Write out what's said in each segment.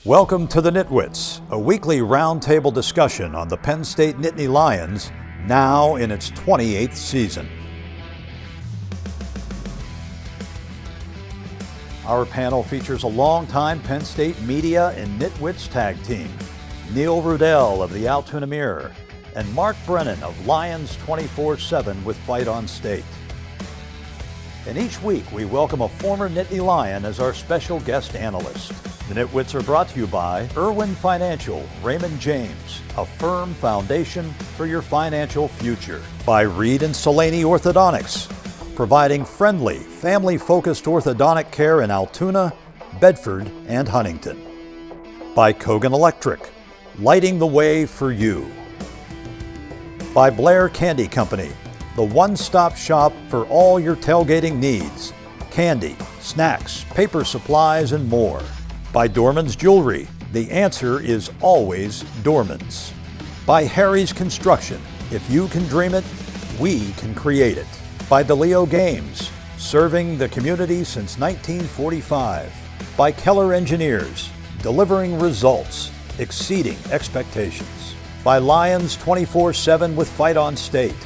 Welcome to the NitWits, a weekly roundtable discussion on the Penn State Nittany Lions, now in its 28th season. Our panel features a longtime Penn State media and NitWits tag team, Neil Rudell of the Altoona Mirror and Mark Brennan of Lions 24/7 with Fight on State. And each week we welcome a former Nittany Lion as our special guest analyst. The NitWits are brought to you by Irwin Financial, Raymond James, a firm foundation for your financial future. By Reed and Solani Orthodontics, providing friendly, family-focused orthodontic care in Altoona, Bedford, and Huntington. By Kogan Electric, lighting the way for you. By Blair Candy Company, the one-stop shop for all your tailgating needs. Candy, snacks, paper supplies, and more. By Dorman's Jewelry, the answer is always Dorman's. By Harry's Construction, if you can dream it, we can create it. By DeLeo Games, serving the community since 1945. By Keller Engineers, delivering results, exceeding expectations. By Lions 24/7 with Fight on State,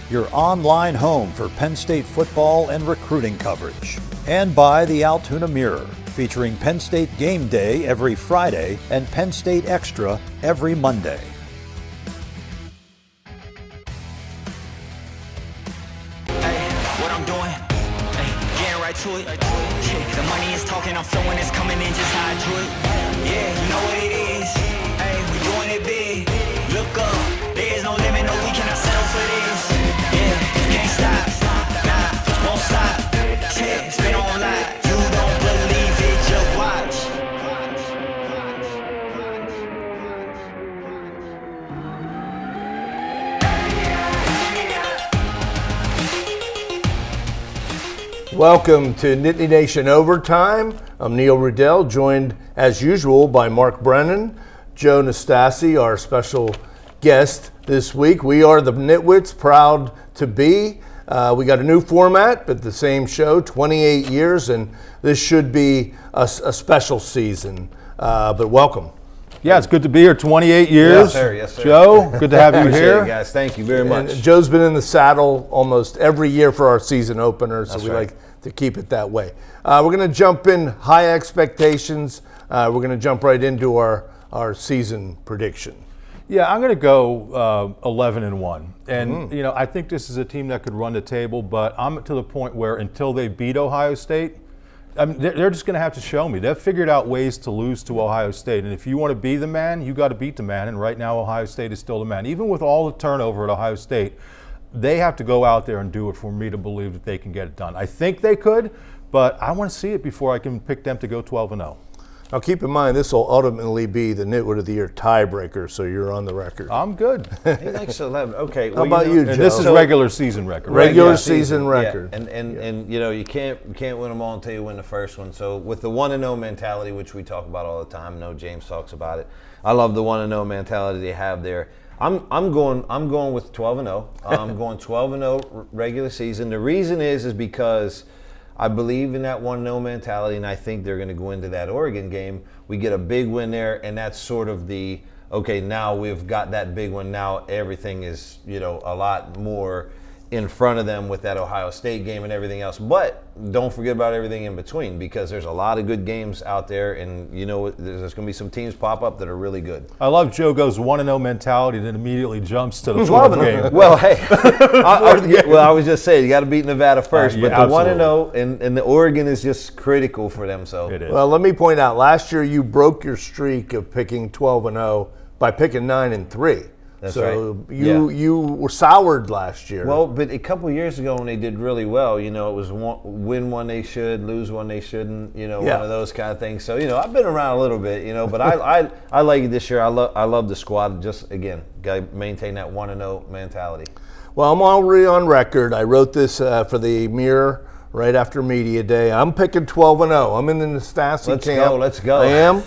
your online home for Penn State football and recruiting coverage. And by the Altoona Mirror, featuring Penn State Game Day every Friday and Penn State Extra every Monday. What I'm doing, getting right to it. The money is talking, I'm flowing, it's coming in just how I drew it. Yeah, you know what it is. We doing it big. Look up, there is no limit, no, we cannot settle for this. Yeah, can't stop, nah, won't stop. Yeah, spin on live. You don't believe it, just watch. Welcome to Nittany Nation Overtime. I'm Neil Rudell, joined as usual by Mark Brennan, Joe Nastasi, our special guest this week. We are the Nitwits, proud to be. We got a new format, but the same show, 28 years, and this should be a special season. But welcome. Yeah, it's good to be here. 28 years. Yes, sir. Yes, sir. Joe, good to have you Appreciate here. it, guys. Thank you very much. And Joe's been in the saddle almost every year for our season opener, so That's we right. like to keep it that way. We're going to jump in high expectations. We're going to jump right into our season prediction. Yeah, I'm going to go 11-1, and you know I think this is a team that could run the table, but I'm to the point where until they beat Ohio State, I mean, they're just going to have to show me. They've figured out ways to lose to Ohio State, and if you want to be the man, you got to beat the man. And right now, Ohio State is still the man. Even with all the turnover at Ohio State, they have to go out there and do it for me to believe that they can get it done. I think they could, but I want to see it before I can pick them to go 12-0. Now keep in mind, this will ultimately be the Nitwit of the Year tiebreaker, so you're on the record. I'm good. He likes 11. Okay. How about you, Joe? And this is regular season record. Regular season record. Yeah. And you know, you can't win them all until you win the first one. So with the 1-0 mentality, which we talk about all the time, I know James talks about it. I love the 1-0 mentality they have there. I'm going with 12-0. I'm going 12-0 regular season. The reason is because I believe in that 1-0 mentality, and I think they're going to go into that Oregon game. We get a big win there, and that's sort of the, okay, now we've got that big one. Now everything is, you know, a lot more in front of them with that Ohio State game and everything else. But don't forget about everything in between, because there's a lot of good games out there, and you know there's going to be some teams pop up that are really good. I love Joe goes 1-0 mentality, then immediately jumps to the fourth game. Well, hey, I was just saying, you got to beat Nevada first, yeah, but the absolutely. 1-0 and the Oregon is just critical for them. So It is. Well, let me point out, last year you broke your streak of picking 12-0 by picking 9-3. That's so right. you were soured last year. Well, but a couple of years ago when they did really well, you know, it was win one they should, lose one they shouldn't, you know, one of those kind of things. So, you know, I've been around a little bit, you know, but I like it this year. I love the squad. Just, again, got to maintain that 1-0 mentality. Well, I'm already on record. I wrote this for the Mirror right after Media Day. I'm picking 12-0. I'm in the Nastasi camp. Let's go. I am,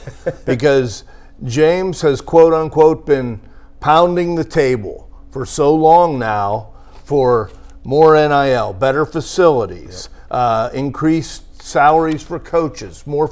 because James has, quote unquote, been pounding the table for so long now for more NIL, better facilities, increased salaries for coaches, more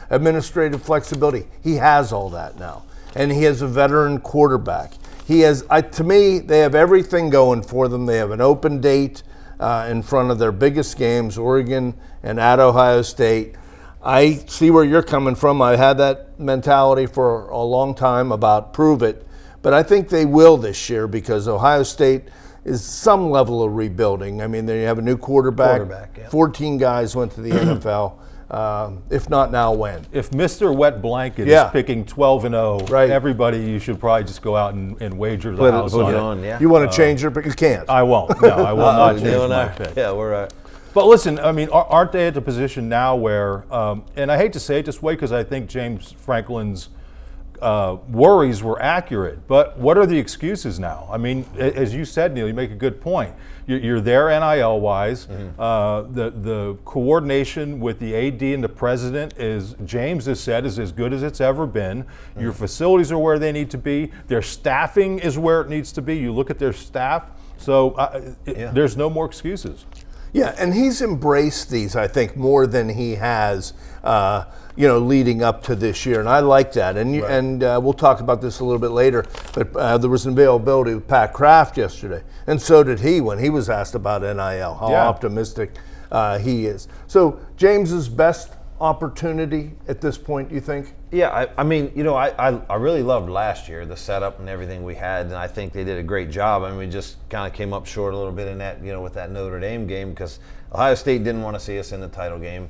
administrative flexibility. He has all that now. And he has a veteran quarterback. He has, to me, they have everything going for them. They have an open date in front of their biggest games, Oregon and at Ohio State. I see where you're coming from. I had that mentality for a long time about prove it. But I think they will this year because Ohio State is some level of rebuilding. I mean, they have a new quarterback. Yeah. 14 guys went to the NFL. If not now, when? If Mr. Wet Blanket is picking 12-0, right, everybody, you should probably just go out and wager the house on it. Yeah. You want to change it, but you can't. I won't. No, I will not change my pick. Yeah, we're right. But listen, I mean, aren't they at the position now where, and I hate to say it this way because I think James Franklin's worries were accurate, but what are the excuses now? I mean, as you said, Neil, you make a good point. You're there NIL-wise. The coordination with the AD and the president, as James has said, is as good as it's ever been. Your facilities are where they need to be. Their staffing is where it needs to be. You look at their staff. So there's no more excuses. Yeah, and he's embraced these, I think, more than he has, leading up to this year, and I like that. And we'll talk about this a little bit later, but there was an availability with Pat Kraft yesterday, and so did he when he was asked about NIL, how optimistic he is. So James's best opportunity at this point, you think? Yeah, I mean, I really loved last year, the setup and everything we had, and I think they did a great job. I mean, we just kind of came up short a little bit in that, with that Notre Dame game because Ohio State didn't want to see us in the title game.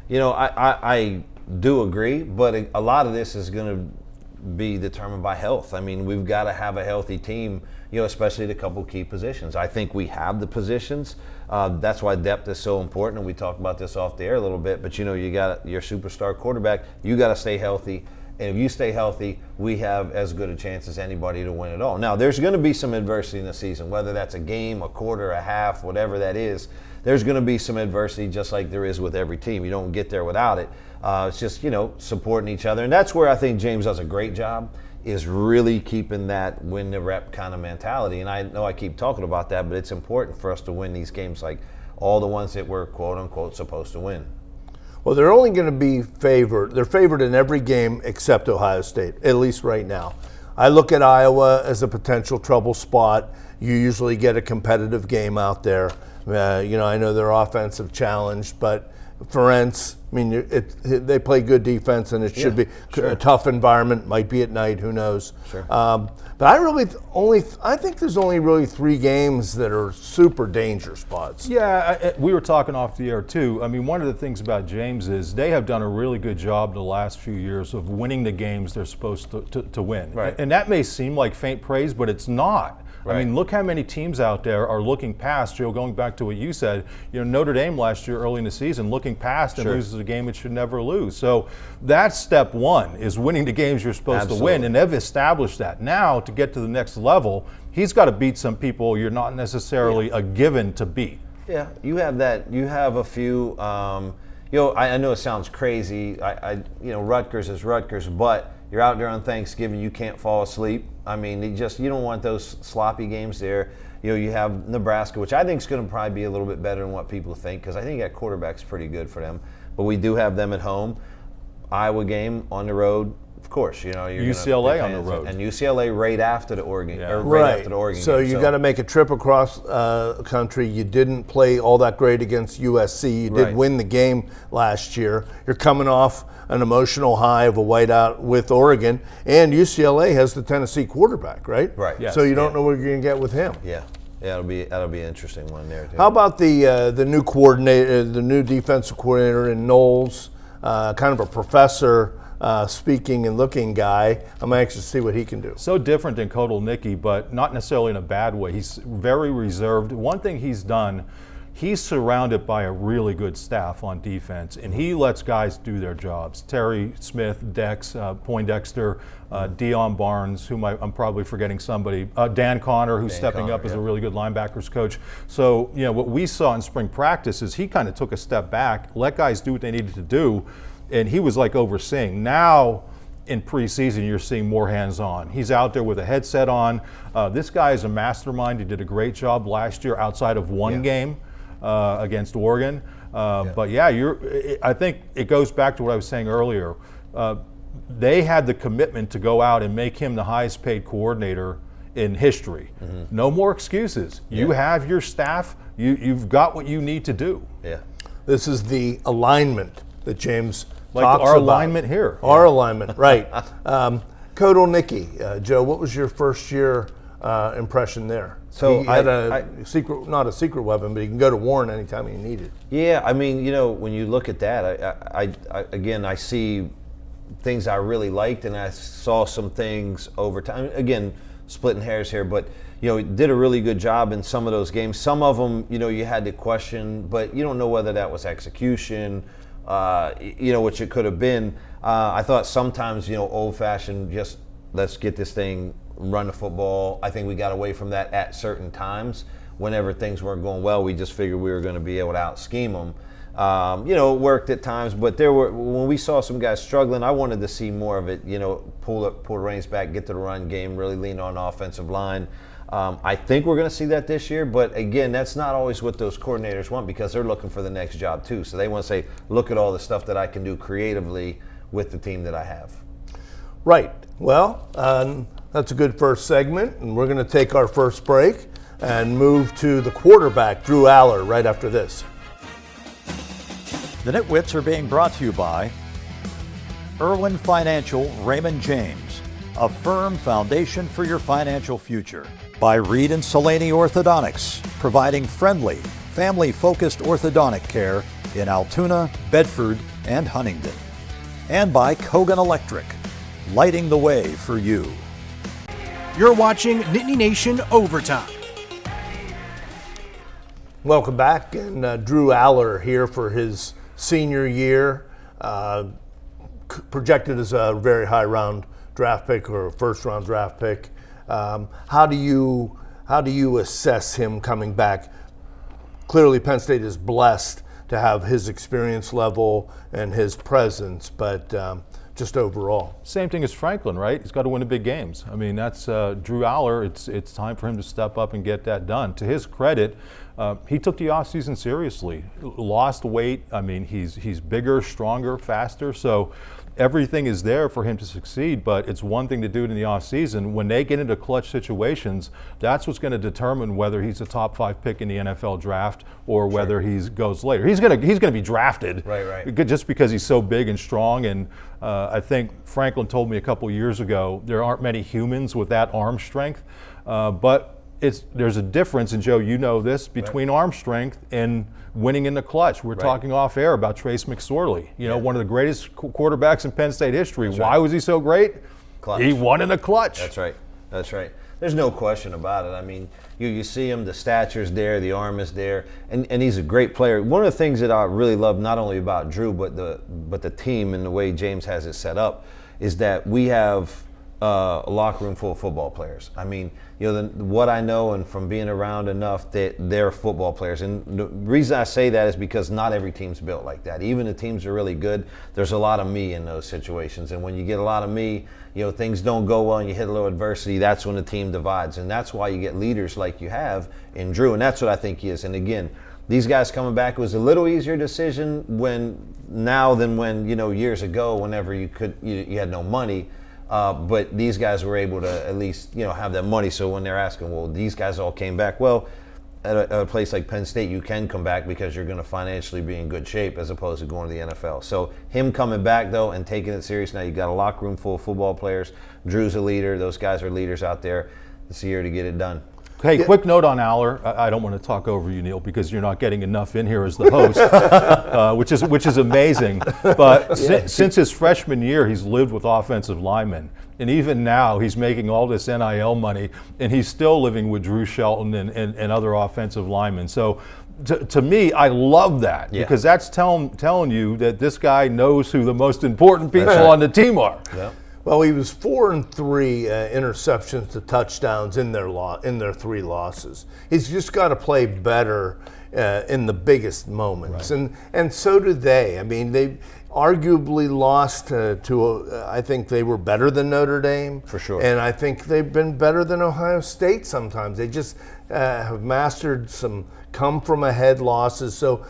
I do agree, but a lot of this is going to be determined by health. I mean, we've got to have a healthy team, especially at a couple key positions. I think we have the positions. That's why depth is so important, and we talked about this off the air a little bit, but you got your superstar quarterback, you got to stay healthy, and if you stay healthy, we have as good a chance as anybody to win it all. Now, there's going to be some adversity in the season, whether that's a game, a quarter, a half, whatever that is. There's going to be some adversity just like there is with every team. You don't get there without it. It's just, supporting each other, and that's where I think James does a great job, is really keeping that win the rep kind of mentality. And I know I keep talking about that, but it's important for us to win these games, like all the ones that we're quote unquote supposed to win. Well, they're only going to be favored. They're favored in every game except Ohio State, at least right now. I look at Iowa as a potential trouble spot. You usually get a competitive game out there. I know they're offensive challenged, but Ferentz, I mean, they play good defense, and it should be a tough environment. Might be at night, who knows? Sure. But I think there's only really 3 games that are super danger spots. Yeah, we were talking off the air too. I mean, one of the things about James is they have done a really good job the last few years of winning the games they're supposed to win. Right. And that may seem like faint praise, but it's not. Right. I mean, look how many teams out there are looking past, Joe, going back to what you said, Notre Dame last year early in the season, looking past and loses a game it should never lose. So that's step one, is winning the games you're supposed to win, and they've established that. Now, to get to the next level, he's got to beat some people you're not necessarily a given to beat. Yeah, you have that. You have a few, I know it sounds crazy. Rutgers is Rutgers, but you're out there on Thanksgiving, you can't fall asleep. I mean, you don't want those sloppy games there. You have Nebraska, which I think is going to probably be a little bit better than what people think, because I think that quarterback's pretty good for them. But we do have them at home. Iowa game on the road, of course. You're UCLA on the road, and UCLA right after the Oregon, after the Oregon. So you got to make a trip across country. You didn't play all that great against USC. You did win the game last year. You're coming off an emotional high of a whiteout with Oregon, and UCLA has the Tennessee quarterback, right? Right. Yes. So you don't know what you're going to get with him. Yeah. Yeah, that'll be an interesting one there too. How about the new coordinator, the new defensive coordinator in Knowles, kind of a professor, speaking and looking guy? I'm anxious to see what he can do. So different than Kotelnicki, but not necessarily in a bad way. He's very reserved. One thing he's done, he's surrounded by a really good staff on defense, and he lets guys do their jobs. Terry Smith, Dex, Poindexter, Dion Barnes, whom I'm probably forgetting somebody, Dan Connor, who's stepping up as a really good linebackers coach. So, what we saw in spring practice is he kind of took a step back, let guys do what they needed to do, and he was like overseeing. Now, in preseason, you're seeing more hands-on. He's out there with a headset on. This guy is a mastermind. He did a great job last year outside of one game against Oregon. But yeah, I think it goes back to what I was saying earlier. They had the commitment to go out and make him the highest paid coordinator in history. No more excuses. You have your staff. You've got what you need to do. Yeah. This is the alignment that James Like talks our about. alignment here. Our alignment, right. Kodal Nicky, Joe, what was your first year impression there? So he had secret, not a secret weapon, but he can go to Warren anytime he needed. Yeah, I mean, when you look at that, I see things I really liked, and I saw some things over time. Again, splitting hairs here, but he did a really good job in some of those games. Some of them, you had to question, but you don't know whether that was execution, which it could have been. I thought sometimes, old-fashioned, just let's get this thing, run the football. I think we got away from that at certain times. Whenever things weren't going well, we just figured we were going to be able to out-scheme them. It worked at times, but when we saw some guys struggling, I wanted to see more of it, pull the reins back, get to the run game, really lean on the offensive line. I think we're going to see that this year, but again, that's not always what those coordinators want, because they're looking for the next job too. So they want to say, look at all the stuff that I can do creatively with the team that I have. Right. Well, that's a good first segment, and we're going to take our first break and move to the quarterback, Drew Aller, right after this. The NitWits are being brought to you by Irwin Financial Raymond James, a firm foundation for your financial future. By Reed and Salaney Orthodontics, providing friendly, family-focused orthodontic care in Altoona, Bedford, and Huntingdon. And by Kogan Electric, lighting the way for you. You're watching Nittany Nation Overtime. Welcome back, and Drew Aller here for his senior year, projected as a very high round draft pick or a first round draft pick. How do you assess him coming back? Clearly, Penn State is blessed to have his experience level and his presence, but just overall. Same thing as Franklin, right? He's got to win the big games. I mean, that's Drew Aller. It's time for him to step up and get that done. To his credit, he took the offseason seriously. Lost weight. I mean, he's bigger, stronger, faster. So everything is there for him to succeed, but it's one thing to do it in the offseason. When they get into clutch situations, that's what's going to determine whether he's a top 5 pick in the NFL draft or whether he goes later. He's going to be drafted, right. Just because he's so big and strong. And I think Franklin told me a couple years ago there aren't many humans with that arm strength, but there's a difference, and Joe, you know this, between arm strength and winning in the clutch. We're talking off air about Trace McSorley, one of the greatest quarterbacks in Penn State history. Why was he so great? Clutch. He won in the clutch. That's right. There's no question about it. I mean, you see him, the stature's there, the arm is there, and he's a great player. One of the things that I really love, not only about Drew, but the team and the way James has it set up, is that we have a locker room full of football players. I mean, what I know, and from being around enough, that they're football players. And the reason I say that is because not every team's built like that. Even the teams are really good, there's a lot of me in those situations. And when you get a lot of me, things don't go well and you hit a little adversity, that's when the team divides. And that's why you get leaders like you have in Drew. And that's what I think he is. And again, these guys coming back, it was a little easier decision than when, years ago, whenever you had no money. But these guys were able to at least, have that money. So when they're asking, well, these guys all came back. Well, at a place like Penn State, you can come back because you're going to financially be in good shape as opposed to going to the NFL. So him coming back, though, and taking it serious, now you got a locker room full of football players. Drew's a leader. Those guys are leaders out there. It's the year to get it done. Hey, quick note on Aller. I don't want to talk over you, Neil, because you're not getting enough in here as the host, which is amazing. But since his freshman year, he's lived with offensive linemen. And even now, he's making all this NIL money, and he's still living with Drew Shelton and other offensive linemen. So to me, I love that, because that's telling you that this guy knows who the most important people on the team are. Yeah. Well, he was 4 and 3 interceptions to touchdowns in their 3 losses. He's just got to play better in the biggest moments, and so do they. I mean, they arguably lost I think they were better than Notre Dame. For sure. And I think they've been better than Ohio State sometimes. They just have mastered some come-from-ahead losses. So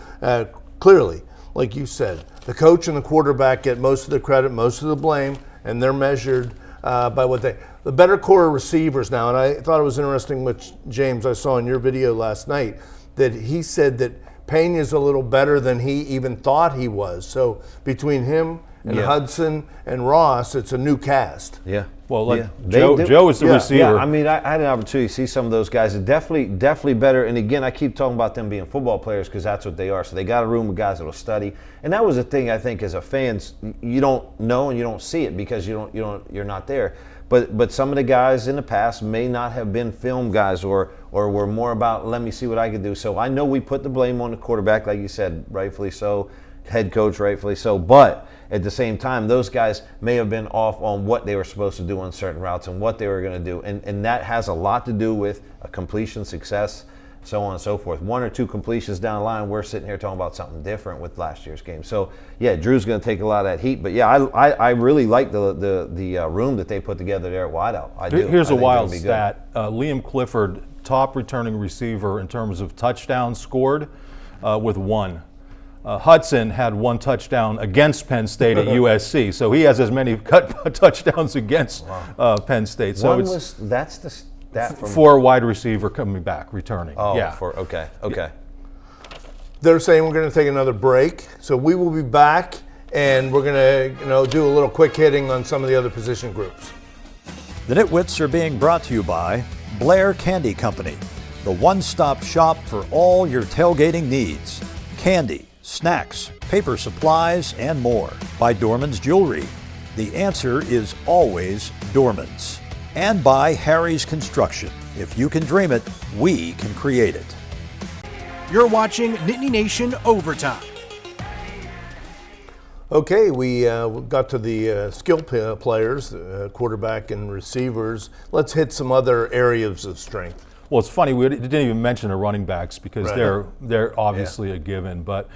clearly, like you said, the coach and the quarterback get most of the credit, most of the blame, and they're measured by what the better core of receivers now. And I thought it was interesting, which James, I saw in your video last night, that he said that Pena's a little better than he even thought he was. So between him and Hudson and Ross, it's a new cast. Yeah. Well, Joe is the receiver. Yeah, I mean, I had an opportunity to see some of those guys. Definitely better. And again, I keep talking about them being football players because that's what they are. So they got a room of guys that will study. And that was the thing I think as a fans, you don't know and you don't see it because you're not there. But some of the guys in the past may not have been film guys or were more about let me see what I can do. So I know we put the blame on the quarterback, like you said, rightfully so, head coach, rightfully so. But at the same time, those guys may have been off on what they were supposed to do on certain routes and what they were going to do. And that has a lot to do with a completion success, so on and so forth. 1 or 2 completions down the line, we're sitting here talking about something different with last year's game. So, yeah, Drew's going to take a lot of that heat. But, yeah, I really like the room that they put together there at wideout. I do. Here's a wild stat. Liam Clifford, top returning receiver in terms of touchdowns scored with 1. Hudson had 1 touchdown against Penn State at USC, so he has as many touchdowns against Penn State. So that's the stat from 4 wide receiver coming back, returning. Oh, yeah. Okay. Yeah. They're saying we're going to take another break, so we will be back, and we're going to do a little quick hitting on some of the other position groups. The NitWits are being brought to you by Blair Candy Company, the one-stop shop for all your tailgating needs. Candy, snacks, paper supplies, and more. By Dorman's Jewelry. The answer is always Dorman's. And by Harry's Construction. If you can dream it, we can create it. You're watching Nittany Nation Overtime. Okay, we got to the skill players, quarterback and receivers. Let's hit some other areas of strength. Well, it's funny, we didn't even mention the running backs because they're obviously a given, but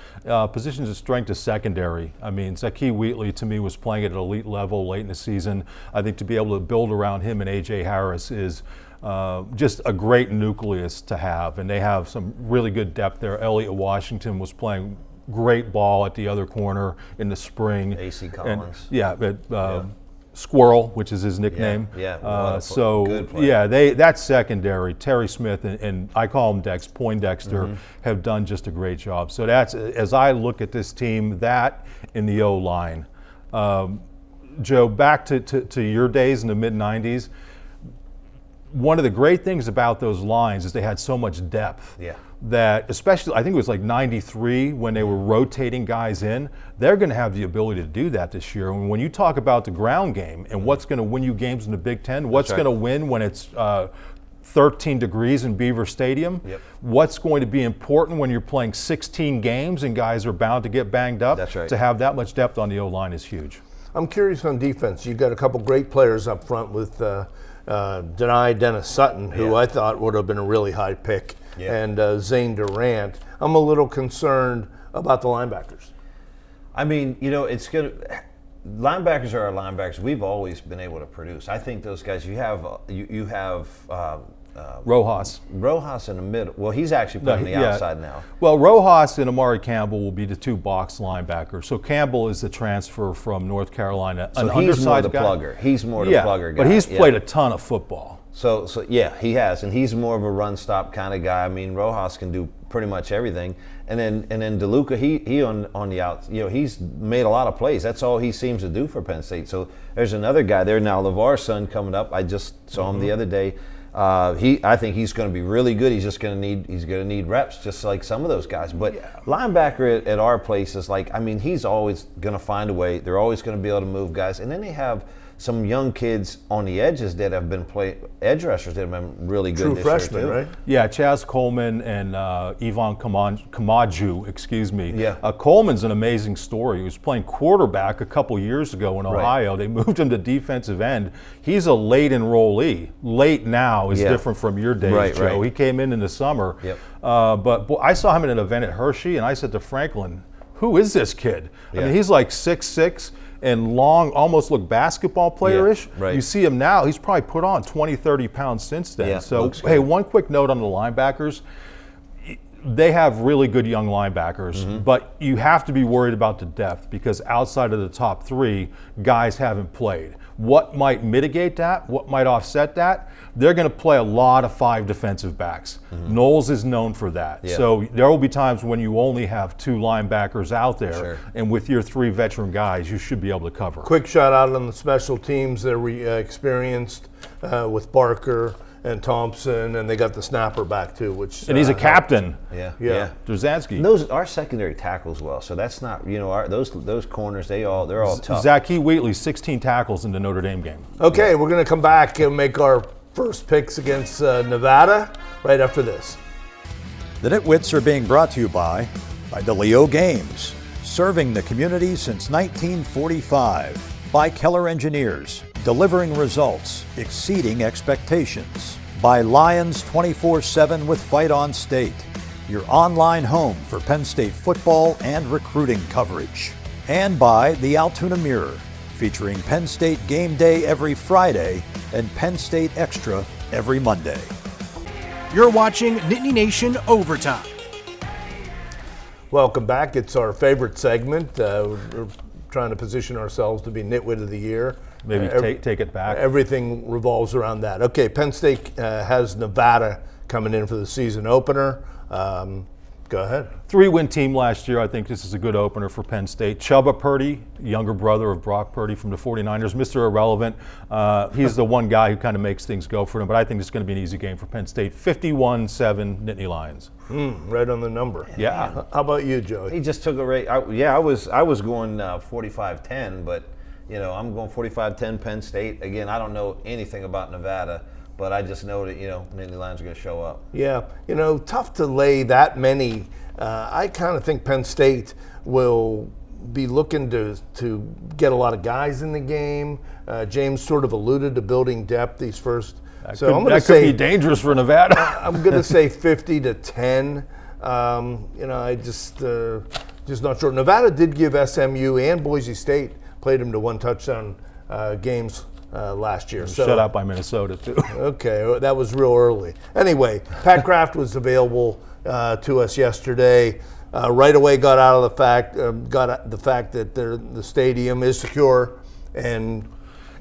positions of strength is secondary. I mean, Zakee Wheatley to me was playing at an elite level late in the season. I think to be able to build around him and A.J. Harris is just a great nucleus to have, and they have some really good depth there. Elliott Washington was playing great ball at the other corner in the spring. A.C. Collins. Squirrel, which is his nickname. Good player. That's secondary. Terry Smith and I call him Poindexter have done just a great job. So that's, as I look at this team, that in the O-line. Joe, back to your days in the mid-'90s, one of the great things about those lines is they had so much depth. Yeah. That, especially, I think it was like 93 when they were rotating guys in, they're going to have the ability to do that this year. And when you talk about the ground game and what's going to win you games in the Big Ten, what's going to win when it's 13 degrees in Beaver Stadium, what's going to be important when you're playing 16 games and guys are bound to get banged up, to have that much depth on the O-line is huge. I'm curious on defense. You've got a couple great players up front with Dennis Sutton, who I thought would have been a really high pick. And Zane Durant. I'm a little concerned about the linebackers. I mean, it's good. Linebackers are our linebackers. We've always been able to produce. I think those guys. You have Rojas. Rojas in the middle. Well, he's actually playing the outside now. Well, Rojas and Amari Campbell will be the 2 box linebackers. So Campbell is the transfer from North Carolina. So he's more the plugger. He's more the plugger guy. But he's played a ton of football. So he has, and he's more of a run stop kind of guy. I mean, Rojas can do pretty much everything, and then DeLuca, he on the out, he's made a lot of plays. That's all he seems to do for Penn State. So there's another guy there now, LeVar's son coming up. I just saw him the other day. I think he's going to be really good. He's going to need reps, just like some of those guys. But linebacker at our place is he's always going to find a way. They're always going to be able to move guys, and then they have some young kids on the edges that have been edge rushers that have been really good this freshmen, year too. Right? Yeah, Chaz Coleman and Yvonne Kamaju, excuse me. Yeah. Coleman's an amazing story. He was playing quarterback a couple years ago in Ohio. They moved him to defensive end. He's a late enrollee. Late now is different from your days, Joe. Right. He came in the summer. Yep. But I saw him at an event at Hershey, and I said to Franklin, who is this kid? I mean, he's like 6'6", and long, almost look basketball player-ish. Yeah, right. You see him now, he's probably put on 20, 30 pounds since then. Yeah, so, hey, one quick note on the linebackers. they have really good young linebackers, but you have to be worried about the depth because outside of the top 3, guys haven't played. What might mitigate that? What might offset that? They're going to play a lot of 5 defensive backs. Knowles is known for that. Yeah. So there will be times when you only have 2 linebackers out there, Sure. and with your 3 veteran guys, you should be able to cover. Quick shout out on the special teams that we experienced with Barker and Thompson, and they got the snapper back too, which And he's a captain, Yeah. Drzansky. And those our secondary tackles well, so that's not those corners they're all tough. Zachy Wheatley, 16 tackles in the Notre Dame game. Okay, we're going to come back and make our first picks against Nevada right after this. The NitWits are being brought to you by DeLeo Games, serving the community since 1945. By Keller Engineers, delivering results, exceeding expectations. By Lions 24/7 with Fight On State, your online home for Penn State football and recruiting coverage. And by the Altoona Mirror, featuring Penn State Game Day every Friday and Penn State Extra every Monday. You're watching Nittany Nation Overtime. Welcome back. It's our favorite segment. We're trying to position ourselves to be Nitwit of the Year. Maybe take it back. Everything revolves around that. Okay, Penn State has Nevada coming in for the season opener. Go ahead. 3-win team last year. I think this is a good opener for Penn State. Chubba Purdy, younger brother of Brock Purdy from the 49ers, Mr. Irrelevant. He's the one guy who kind of makes things go for him, but I think it's going to be an easy game for Penn State. 51-7 Nittany Lions. Right on the number. Yeah. How about you, Joey? He just took a rate. I was going 45-10, but I'm going 45-10 Penn State. Again, I don't know anything about Nevada, but I just know that Nittany Lions are going to show up. Yeah, tough to lay that many. I kind of think Penn State will be looking to get a lot of guys in the game. James sort of alluded to building depth these first. That could be dangerous for Nevada. I'm going to say 50-10. I just not sure. Nevada did give SMU and Boise State played them to 1 touchdown games last year. Shut out by Minnesota too. Okay, that was real early. Anyway, Pat Kraft was available to us yesterday. Right away, got the fact that the stadium is secure and.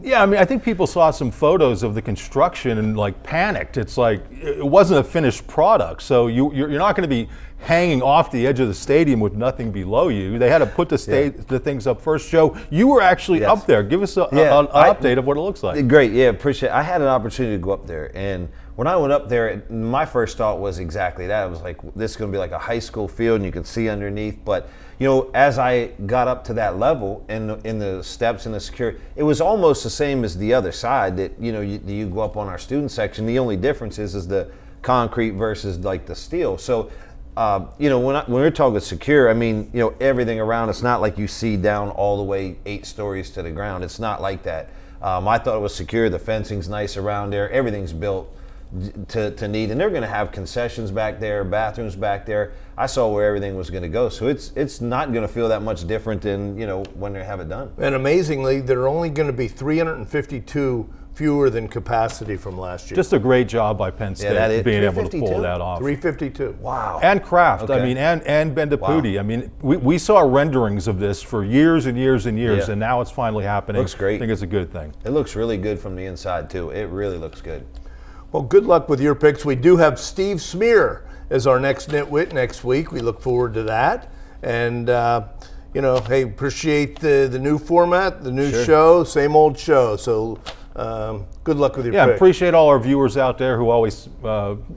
Yeah, I think people saw some photos of the construction and panicked. It's like it wasn't a finished product, so you're not going to be hanging off the edge of the stadium with nothing below you. They had to put the things up first. Joe, you were actually up there. Give us an update of what it looks like. Great, appreciate it. I had an opportunity to go up there, and when I went up there, my first thought was exactly that. I was like, this is going to be like a high school field, and you can see underneath, but as I got up to that level in the steps and the security, it was almost the same as the other side that, you go up on our student section. The only difference is the concrete versus the steel. So, when we're talking secure, everything around, it's not like you see down all the way 8 stories to the ground. It's not like that. I thought it was secure. The fencing's nice around there. Everything's built to need, and they're going to have concessions back there, bathrooms back there. I saw where everything was going to go, so it's not going to feel that much different than when they have it done. And amazingly, there are only going to be 352 fewer than capacity from last year. Just a great job by Penn State being able to pull that off. 352. Wow. And Kraft, Okay. and Bendapudi. Wow. We saw renderings of this for years and years and years, and now it's finally happening. Looks great. I think it's a good thing. It looks really good from the inside too. It really looks good. Well, good luck with your picks. We do have Steve Smear as our next Nitwit next week. We look forward to that. And, hey, appreciate the new format, the new show, same old show. So good luck with your pick. Appreciate all our viewers out there who always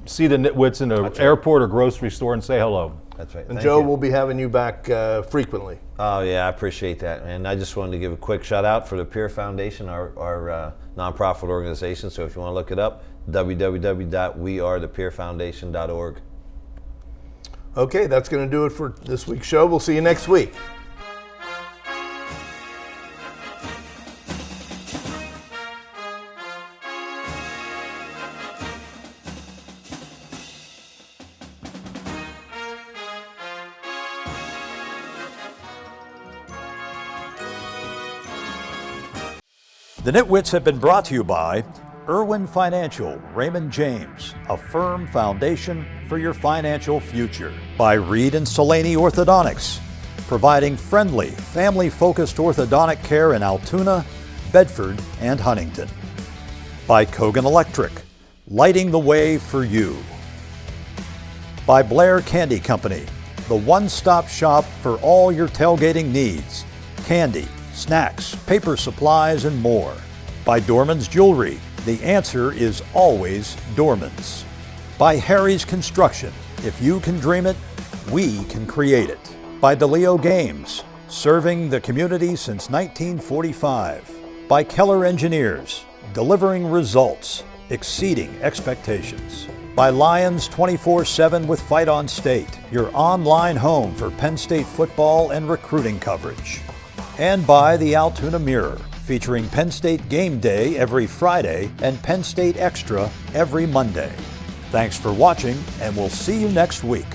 see the Nitwits in an airport or grocery store and say hello. That's right. And Thank Joe, you. we'll be having you back frequently. Oh, yeah, I appreciate that. And I just wanted to give a quick shout out for the Peer Foundation, our nonprofit organization. So if you want to look it up, www.wearethepeerfoundation.org. Okay, that's going to do it for this week's show. We'll see you next week. The NitWits have been brought to you by Irwin Financial, Raymond James, a firm foundation for your financial future. By Reed and Salaney Orthodontics, providing friendly, family-focused orthodontic care in Altoona, Bedford, and Huntington. By Kogan Electric, lighting the way for you. By Blair Candy Company, the one-stop shop for all your tailgating needs. Candy, snacks, paper supplies, and more. By Dorman's Jewelry, the answer is always Dorman's. By Harry's Construction, if you can dream it, we can create it. By DeLeo Games, serving the community since 1945. By Keller Engineers, delivering results, exceeding expectations. By Lions 24/7 with Fight on State, your online home for Penn State football and recruiting coverage. And by the Altoona Mirror, featuring Penn State Game Day every Friday and Penn State Extra every Monday. Thanks for watching, and we'll see you next week.